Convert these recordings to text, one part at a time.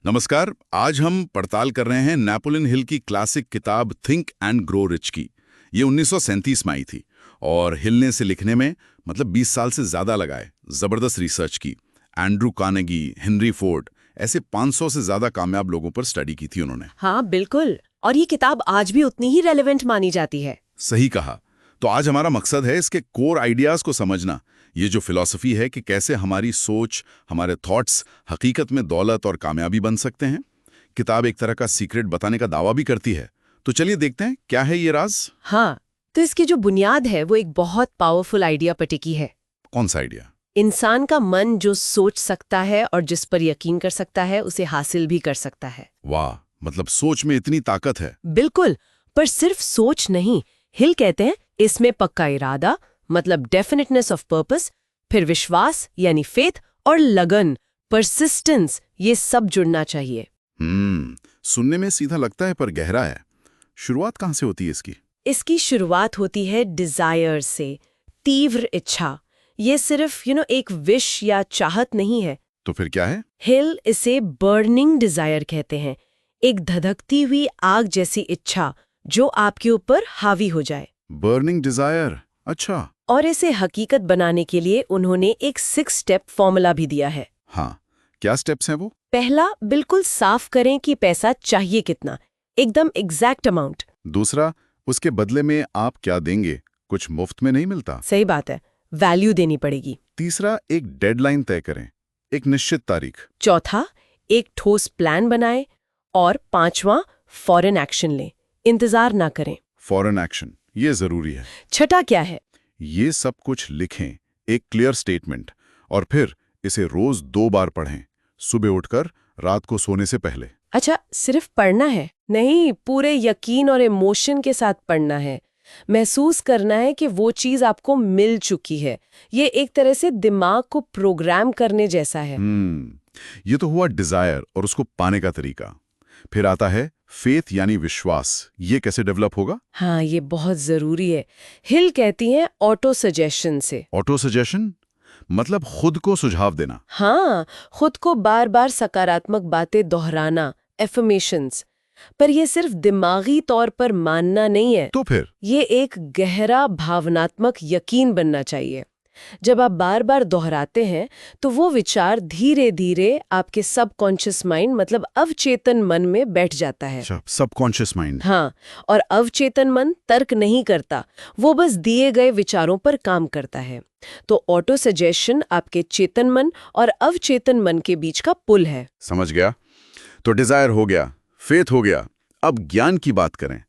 नमस्कार। आज हम पड़ताल कर रहे हैं नेपोलियन हिल की क्लासिक किताब थिंक एंड ग्रो रिच की। ये 1937 में आई थी और हिल ने इसे लिखने में 20 साल से ज्यादा लगाए। जबरदस्त रिसर्च की। एंड्रू कार्नेगी, हेनरी फोर्ड, ऐसे 500 से ज्यादा कामयाब लोगों पर स्टडी की थी उन्होंने। हाँ बिल्कुल, और ये किताब आज भी उतनी ही रेलेवेंट मानी जाती है। सही कहा। तो आज हमारा मकसद है इसके कोर आइडियाज को समझना। ये जो फिलॉसफी है कि कैसे हमारी सोच, हमारे थॉट्स हकीकत में दौलत और कामयाबी बन सकते हैं। किताब एक तरह का सीक्रेट बताने का दावा भी करती है। तो चलिए देखते हैं क्या है ये राज। हाँ, तो इसकी जो बुनियाद है वो एक बहुत पावरफुल आइडिया पर टिकी है। कौन सा आइडिया? इंसान का मन जो सोच सकता है और जिस पर यकीन कर सकता है उसे हासिल भी कर सकता है। वाह, सोच में इतनी ताकत है। बिल्कुल, पर सिर्फ सोच नहीं। हिल कहते हैं इसमें पक्का इरादा मतलब डेफिनेटनेस ऑफ पर्पस, फिर विश्वास यानी फेथ और लगन, परसिस्टेंस, ये सब जुड़ना चाहिए। सुनने में सीधा लगता है पर गहरा है। शुरुआत कहाँ से होती है इसकी? इसकी शुरुआत होती है डिजायर से, तीव्र इच्छा। ये सिर्फ एक विश या चाहत नहीं है। तो फिर क्या है? हिल इसे बर्निंग डिजायर कहते हैं, एक धधकती हुई आग जैसी इच्छा जो आपके ऊपर हावी हो जाए। बर्निंग डिजायर, अच्छा। और इसे हकीकत बनाने के लिए उन्होंने एक 6 स्टेप फॉर्मूला भी दिया है। हाँ, क्या स्टेप्स हैं वो? पहला, बिल्कुल साफ करें कि पैसा चाहिए कितना, एकदम एग्जैक्ट अमाउंट। दूसरा, उसके बदले में आप क्या देंगे, कुछ मुफ्त में नहीं मिलता। सही बात है, वैल्यू देनी पड़ेगी। तीसरा, एक डेडलाइन तय करें, एक निश्चित तारीख। चौथा, एक ठोस प्लान बनाएं। और पांचवा, फॉरेन एक्शन लें, इंतजार ना करें। फॉरेन एक्शन, ये जरूरी है। छठा क्या है? ये सब कुछ लिखें, एक क्लियर स्टेटमेंट, और फिर इसे रोज 2 बार पढ़ें, सुबह उठकर, रात को सोने से पहले। अच्छा, सिर्फ पढ़ना है? नहीं, पूरे यकीन और इमोशन के साथ पढ़ना है। महसूस करना है कि वो चीज आपको मिल चुकी है। ये एक तरह से दिमाग को प्रोग्राम करने जैसा है। ये तो हुआ डिजायर और उसको पाने का तरीका। फिर आता है फेथ यानी विश्वास। ये कैसे डेवलप होगा? हाँ, ये बहुत जरूरी है। हिल कहती हैं ऑटो सजेशन से। ऑटो सजेशन मतलब खुद को सुझाव देना। हाँ, खुद को बार बार सकारात्मक बातें दोहराना, एफर्मेशंस। पर ये सिर्फ दिमागी तौर पर मानना नहीं है। तो फिर ये एक गहरा भावनात्मक यकीन बनना चाहिए। जब आप बार बार दोहराते हैं तो वो विचार धीरे धीरे आपके सबकॉन्शियस माइंड मतलब अवचेतन मन में बैठ जाता है। Subconscious mind. हाँ, और अवचेतन मन तर्क नहीं करता, वो बस दिए गए विचारों पर काम करता है। तो ऑटो सजेशन आपके चेतन मन और अवचेतन मन के बीच का पुल है। समझ गया। तो डिजायर हो गया, फेथ हो गया, अब ज्ञान की बात करें।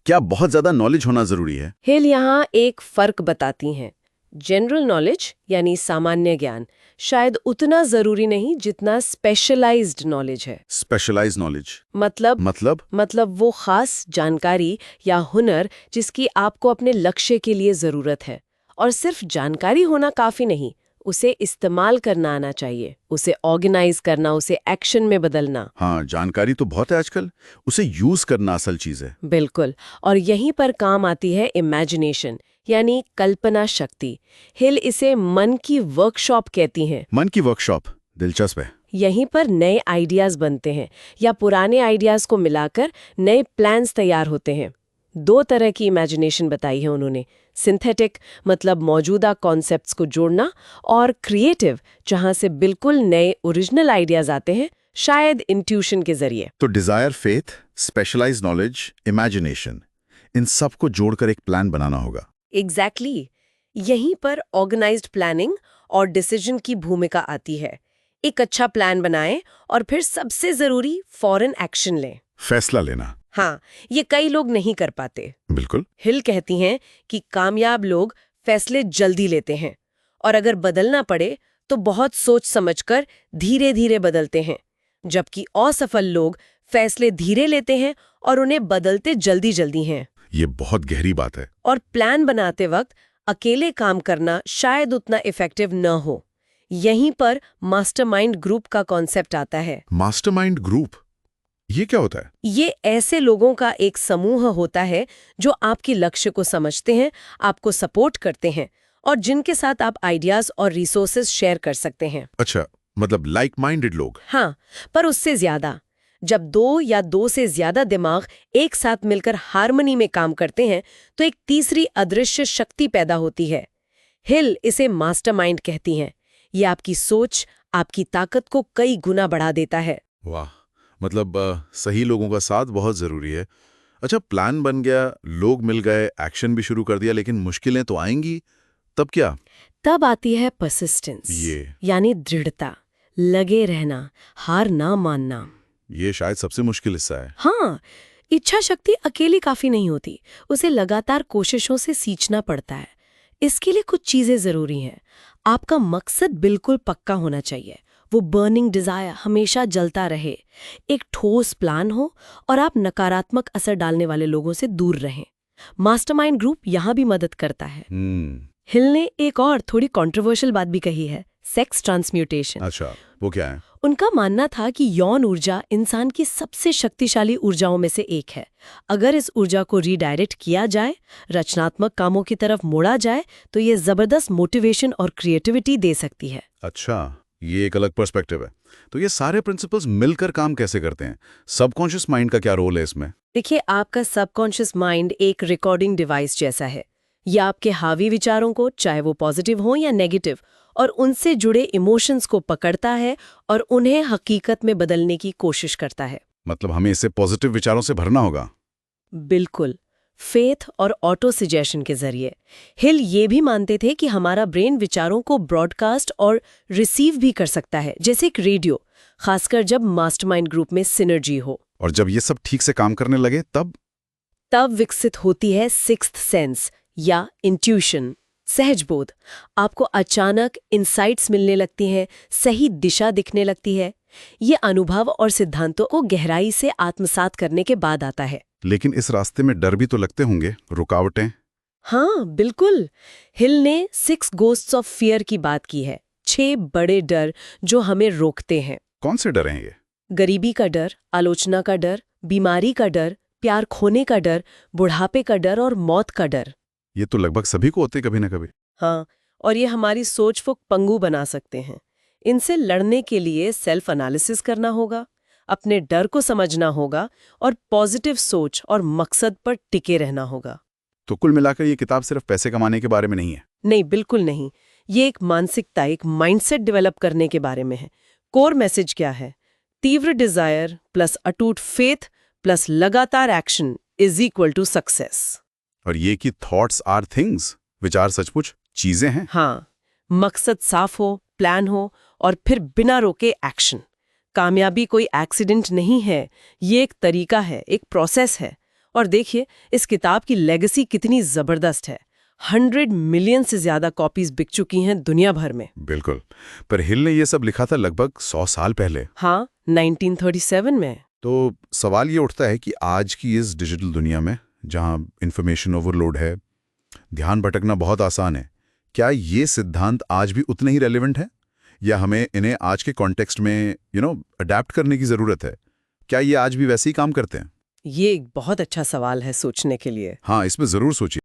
क्या बहुत ज्यादा नॉलेज होना जरूरी है? हिल यहाँ एक फर्क बताती हैं। जनरल नॉलेज यानी सामान्य ज्ञान शायद उतना जरूरी नहीं जितना स्पेशलाइज्ड नॉलेज है। स्पेशलाइज्ड नॉलेज मतलब वो खास जानकारी या हुनर जिसकी आपको अपने लक्ष्य के लिए जरूरत है। और सिर्फ जानकारी होना काफी नहीं, उसे इस्तेमाल करना आना चाहिए, उसे ऑर्गेनाइज करना, उसे एक्शन में बदलना। हाँ, जानकारी तो बहुत है आजकल, उसे यूज करना असल चीज है। बिल्कुल, और यहीं पर काम आती है इमेजिनेशन यानी कल्पना शक्ति। हिल इसे मन की वर्कशॉप कहती हैं। मन की वर्कशॉप, दिलचस्प है। यहीं पर नए आइडियाज बनते हैं या पुराने आइडियाज को मिलाकर नए प्लान्स तैयार होते हैं। 2 तरह की इमेजिनेशन बताई है उन्होंने, सिंथेटिक मतलब मौजूदा कॉन्सेप्ट्स को जोड़ना, और क्रिएटिव जहां से बिल्कुल नए ओरिजिनल आइडियाज आते हैं, शायद इंट्यूशन के जरिए। तो desire, faith, specialized knowledge, imagination, इन सबको जोड़कर एक प्लान बनाना होगा। एग्जैक्टली। यहीं पर ऑर्गेनाइज्ड प्लानिंग और डिसीजन की भूमिका आती है। एक अच्छा प्लान बनाएं और फिर सबसे जरूरी फॉरेन एक्शन लें, फैसला लेना। हाँ, ये कई लोग नहीं कर पाते। बिल्कुल। हिल कहती हैं कि कामयाब लोग फैसले जल्दी लेते हैं और अगर बदलना पड़े तो बहुत सोच समझकर धीरे धीरे बदलते हैं, जबकि असफल लोग फैसले धीरे लेते हैं और उन्हें बदलते जल्दी जल्दी हैं। ये बहुत गहरी बात है। और प्लान बनाते वक्त अकेले काम करना शायद उतना इफेक्टिव न हो। यहीं पर मास्टरमाइंड ग्रुप का कॉन्सेप्ट आता है। मास्टरमाइंड ग्रुप, ये क्या होता है? ये ऐसे लोगों का एक समूह होता है जो आपके लक्ष्य को समझते हैं, आपको सपोर्ट करते हैं और जिनके साथ आप आइडियाज और रिसोर्सेज शेयर कर सकते हैं। अच्छा, मतलब लाइक माइंडेड लोग। हाँ, पर उससे ज्यादा। जब दो या दो से ज्यादा दिमाग एक साथ मिलकर हार्मनी में काम करते हैं तो एक तीसरी अदृश्य शक्ति पैदा होती है। हिल इसे मास्टरमाइंड कहती हैं। ये आपकी सोच, आपकी ताकत को कई गुना बढ़ा देता है। वाह, मतलब सही लोगों का साथ बहुत जरूरी है। अच्छा, प्लान बन गया, लोग मिल गए, एक्शन भी शुरू कर दिया, लेकिन मुश्किलें तो आएंगी, तब क्या? तब आती है परसिस्टेंस, यानी दृढ़ता, लगे रहना, हार ना मानना। ये शायद सबसे मुश्किल हिस्सा है। हाँ, इच्छा शक्ति अकेली काफी नहीं होती, उसे लगातार कोशिशों से सींचना पड़ता है। इसके लिए कुछ चीजें जरूरी हैं। आपका मकसद बिल्कुल पक्का होना चाहिए, वो बर्निंग डिजायर हमेशा जलता रहे, एक ठोस प्लान हो और आप नकारात्मक असर डालने वाले लोगों से दूर रहें। मास्टरमाइंड ग्रुप यहाँ भी मदद करता है। हिल ने एक और थोड़ी कंट्रोवर्शियल बात भी कही है, सेक्स ट्रांसम्यूटेशन। अच्छा, वो क्या है? उनका मानना था कि यौन ऊर्जा इंसान की सबसे शक्तिशाली ऊर्जाओं में से एक है। अगर इस ऊर्जा को रीडायरेक्ट किया जाए, रचनात्मक कामों की तरफ मोड़ा जाए, तो ये जबरदस्त मोटिवेशन और क्रिएटिविटी दे सकती है। अच्छा, ये एक अलग पर्सपेक्टिव है। तो ये सारे प्रिंसिपल्स मिलकर काम कैसे करते हैं? सबकॉन्शियस माइंड का क्या रोल है इसमें? देखिए, आपका सबकॉन्शियस माइंड एक रिकॉर्डिंग डिवाइस जैसा है। यह आपके हावी विचारों को, चाहे वो पॉजिटिव हो या नेगेटिव, और उनसे जुड़े इमोशंस को पकड़ता है और उन्हें हकीकत में बदलने की कोशिश करता है। मतलब हमें इसे पॉजिटिव विचारों से भरना होगा। बिल्कुल, फेथ और ऑटो सजेशन के जरिए। हिल ये भी मानते थे कि हमारा ब्रेन विचारों को ब्रॉडकास्ट और रिसीव भी कर सकता है, जैसे एक रेडियो, खासकर जब मास्टरमाइंड ग्रुप में सिनर्जी हो। और जब ये सब ठीक से काम करने लगे तब विकसित होती है सिक्स्थ सेंस या इंट्यूशन, सहज बोध। आपको अचानक इनसाइट्स मिलने लगती हैं, सही दिशा दिखने लगती है। ये अनुभव और सिद्धांतों को गहराई से आत्मसात करने के बाद आता है। लेकिन इस रास्ते में डर भी तो लगते होंगे, रुकावटें। हाँ, बिल्कुल। हिल ने 6 घोस्ट्स ऑफ फियर की बात की है, 6 बड़े डर जो हमें रोकते हैं। कौन से डर हैं ये? गरीबी का डर, आलोचना का डर, बीमारी का डर, प्यार खोने का डर, बुढ़ापे का डर और मौत का डर। ये तो लगभग सभी को होते कभी ना कभी। हाँ, और ये हमारी सोच को पंगु बना सकते हैं। इनसे लड़ने के लिए सेल्फ एनालिसिस करना होगा, अपने डर को समझना होगा और पॉजिटिव सोच और मकसद पर टिके रहना होगा। तो कुल मिलाकर ये किताब सिर्फ पैसे कमाने के बारे में नहीं है। नहीं, बिल्कुल नहीं। ये एक मानसिकता, एक माइंडसेट डेवलप करने के बारे में है। कोर मैसेज क्या है? तीव्र डिजायर प्लस अटूट फेथ प्लस लगातार action is equal to success. और ये कि थॉट्स आर थिंग्स, विचार सचमुच चीजें हैं। हाँ, मकसद साफ हो, प्लान हो और फिर बिना रोके एक्शन। कामयाबी कोई एक्सीडेंट नहीं है, ये एक तरीका है, एक प्रोसेस है। और देखिए, इस किताब की लेगेसी कितनी जबरदस्त है। 100 मिलियन से ज्यादा कॉपीज बिक चुकी हैं दुनिया भर में। बिल्कुल, पर हिल ने ये सब लिखा था लगभग 100 साल पहले। हाँ, 1937 में। तो सवाल ये उठता है कि आज की इस डिजिटल दुनिया में, जहां इंफॉर्मेशन ओवरलोड है, ध्यान भटकना बहुत आसान है, क्या ये सिद्धांत आज भी उतने ही रेलेवेंट है, या हमें इन्हें आज के कॉन्टेक्स्ट में अडैप्ट करने की जरूरत है? क्या ये आज भी वैसे ही काम करते हैं? ये एक बहुत अच्छा सवाल है सोचने के लिए। हाँ, इसमें जरूर सोचिए।